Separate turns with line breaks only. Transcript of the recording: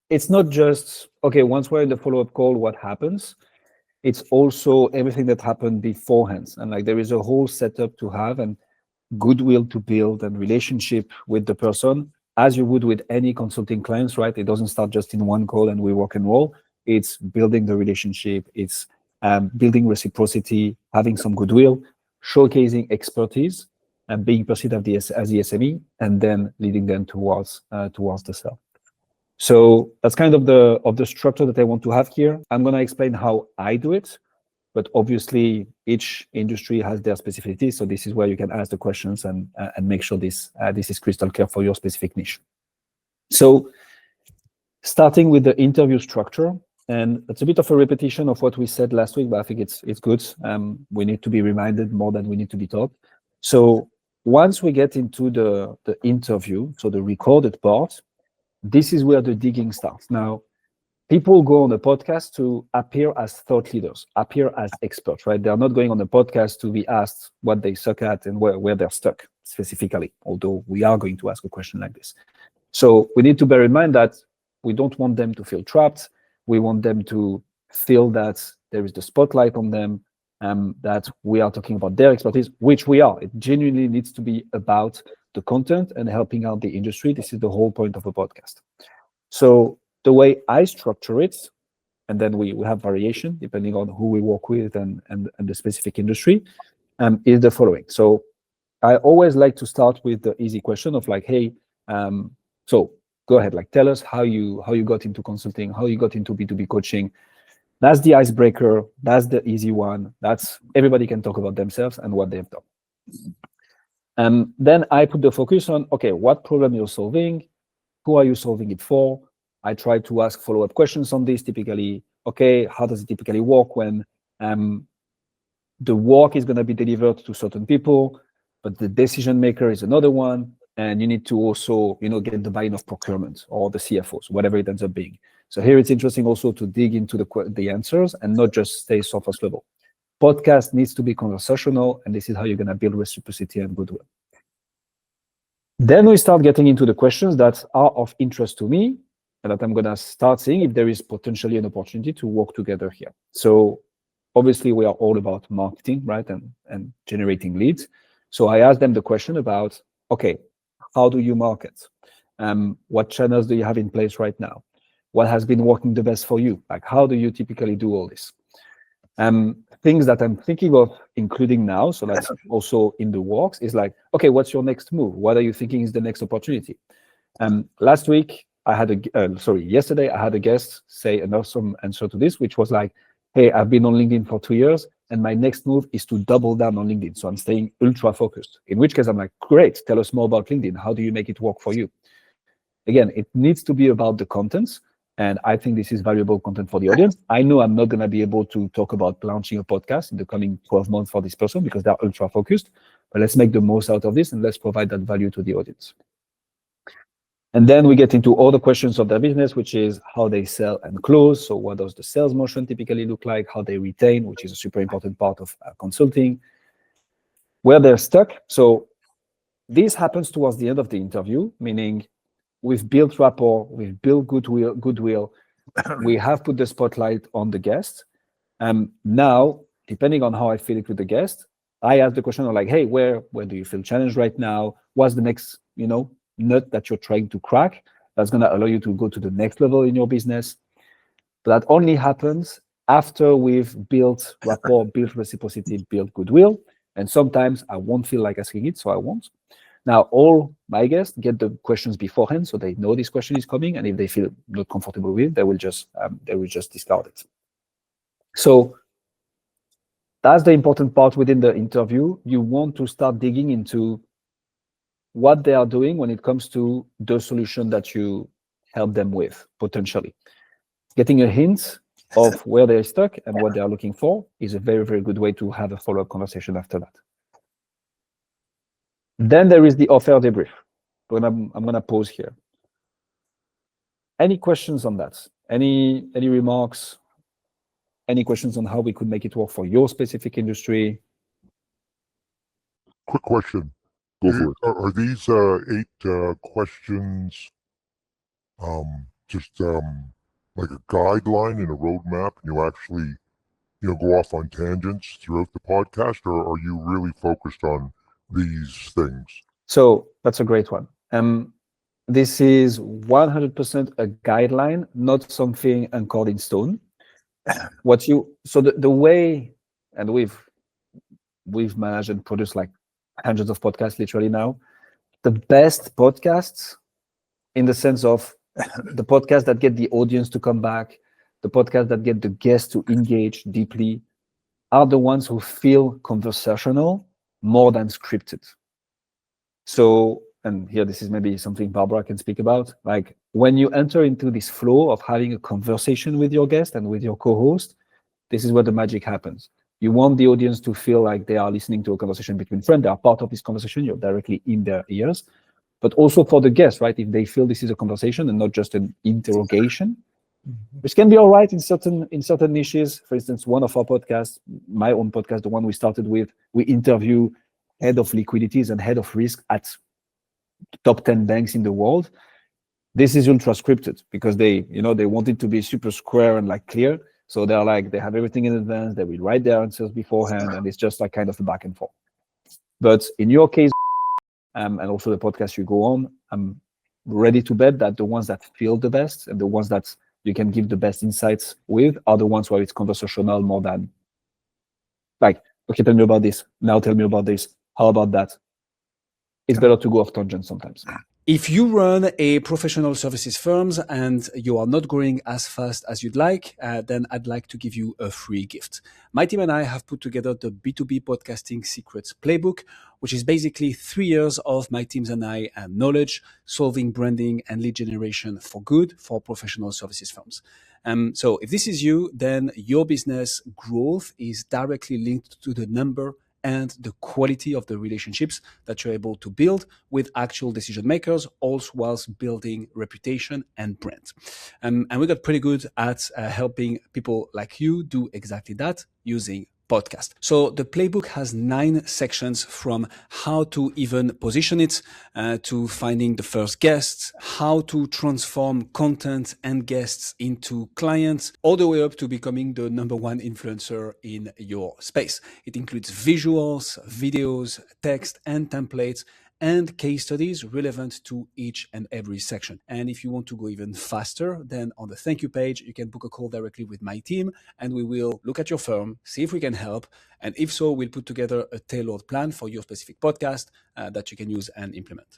it's not just, okay, once we're in the follow-up call, what happens? It's also everything that happened beforehand. And like there is a whole setup to have and goodwill to build and relationship with the person as you would with any consulting clients, right? It doesn't start just in one call and we rock and roll. It's building the relationship. It's building reciprocity, having some goodwill, showcasing expertise, and being perceived as the SME, and then leading them towards the sale. So that's kind of the structure that I want to have here. I'm going to explain how I do it, but obviously each industry has their specificities. So this is where you can ask the questions and make sure this is crystal clear for your specific niche. So starting with the interview structure, and it's a bit of a repetition of what we said last week, but I think it's good. We need to be reminded more than we need to be taught. So once we get into the interview, so the recorded part, this is where the digging starts. Now, people go on a podcast to appear as thought leaders, appear as experts, right? They're not going on a podcast to be asked what they suck at and where they're stuck specifically, although we are going to ask a question like this. So we need to bear in mind that we don't want them to feel trapped. We want them to feel that there is the spotlight on them, that we are talking about their expertise, which we are. It genuinely needs to be about the content and helping out the industry. This is the whole point of a podcast. So the way I structure it, and then we have variation depending on who we work with and the specific industry, is the following. So I always like to start with the easy question of like, hey, so go ahead, like tell us how you got into consulting, how you got into B2B coaching. That's the icebreaker. That's the easy one. That's everybody can talk about themselves and what they've done. Then I put the focus on, okay, what problem you're solving, who are you solving it for? I try to ask follow-up questions on this. Typically, okay, how does it typically work when the work is going to be delivered to certain people, but the decision maker is another one, and you need to also, get the buy-in of procurement or the CFOs, whatever it ends up being. So here it's interesting also to dig into the answers and not just stay surface level. Podcast needs to be conversational, and this is how you're going to build reciprocity and goodwill. Then we start getting into the questions that are of interest to me, and that I'm going to start seeing if there is potentially an opportunity to work together here. So obviously we are all about marketing, right, and generating leads. So I asked them the question about, okay, how do you market? What channels do you have in place right now? What has been working the best for you? Like, how do you typically do all this? Things that I'm thinking of including now, so that's also in the works, is like, okay, what's your next move? What are you thinking is the next opportunity? Last week, yesterday, I had a guest say an awesome answer to this, which was like, hey, I've been on LinkedIn for 2 years, and my next move is to double down on LinkedIn. So I'm staying ultra focused, in which case I'm like, great, tell us more about LinkedIn. How do you make it work for you? Again, it needs to be about the contents. And I think this is valuable content for the audience. I know I'm not going to be able to talk about launching a podcast in the coming 12 months for this person because they're ultra focused, but let's make the most out of this and let's provide that value to the audience. And then we get into all the questions of their business, which is how they sell and close. So what does the sales motion typically look like? How they retain, which is a super important part of consulting. Where they're stuck. So this happens towards the end of the interview, meaning we've built rapport, we've built goodwill. We have put the spotlight on the guest. Now, depending on how I feel it with the guest, I ask the question of like, hey, where do you feel challenged right now? What's the next, nut that you're trying to crack that's going to allow you to go to the next level in your business? But that only happens after we've built rapport, built reciprocity, built goodwill. And sometimes I won't feel like asking it, so I won't. Now, all my guests get the questions beforehand, so they know this question is coming, and if they feel not comfortable with it, they will just discard it. So that's the important part within the interview. You want to start digging into what they are doing when it comes to the solution that you help them with, potentially. Getting a hint of where they're stuck and what they are looking for is a very, very good way to have a follow-up conversation after that. Then there is the offer debrief. But I'm going to pause here. Any questions on that? Any remarks? Any questions on how we could make it work for your specific industry?
Quick question.
Go for it.
Are these 8 questions just like a guideline and a roadmap, and you actually, go off on tangents throughout the podcast, or are you really focused on these things?
So that's a great one. This is 100% a guideline, not something anchored in stone. So the way, and we've managed and produced like hundreds of podcasts literally now. The best podcasts, in the sense of the podcasts that get the audience to come back, the podcasts that get the guests to engage deeply, are the ones who feel conversational more than scripted. So, and here this is maybe something Barbara can speak about, like when you enter into this flow of having a conversation with your guest and with your co-host, this is where the magic happens. You want the audience to feel like they are listening to a conversation between friends. They are part of this conversation. You're directly in their ears. But also for the guests, right? If they feel this is a conversation and not just an interrogation, which can be all right in certain niches. For instance, one of our podcasts, my own podcast, the one we started with, we interview head of liquidities and head of risk at top 10 banks in the world. This is ultra scripted because they want it to be super square and like clear. So they're like, they have everything in advance. They will write their answers beforehand, and it's just like kind of a back and forth. But in your case, and also the podcast you go on, I'm ready to bet that the ones that feel the best and the ones that you can give the best insights with are the ones where it's conversational more than like, okay, tell me about this. Now tell me about this. How about that? It's better to go off tangent sometimes.
If you run a professional services firm and you are not growing as fast as you'd like, then I'd like to give you a free gift. My team and I have put together the B2B Podcasting Secrets Playbook, which is basically 3 years of my teams and I knowledge, solving branding and lead generation for good for professional services firms. So if this is you, then your business growth is directly linked to the number and the quality of the relationships that you're able to build with actual decision makers, also whilst building reputation and brand. And we got pretty good at helping people like you do exactly that using podcast. So the playbook has 9 sections, from how to even position it, to finding the first guests, how to transform content and guests into clients, all the way up to becoming the #1 influencer in your space. It includes visuals, videos, text and templates, and case studies relevant to each and every section. And if you want to go even faster, then on the thank you page, you can book a call directly with my team, and we will look at your firm, see if we can help. And if so, we'll put together a tailored plan for your specific podcast that you can use and implement.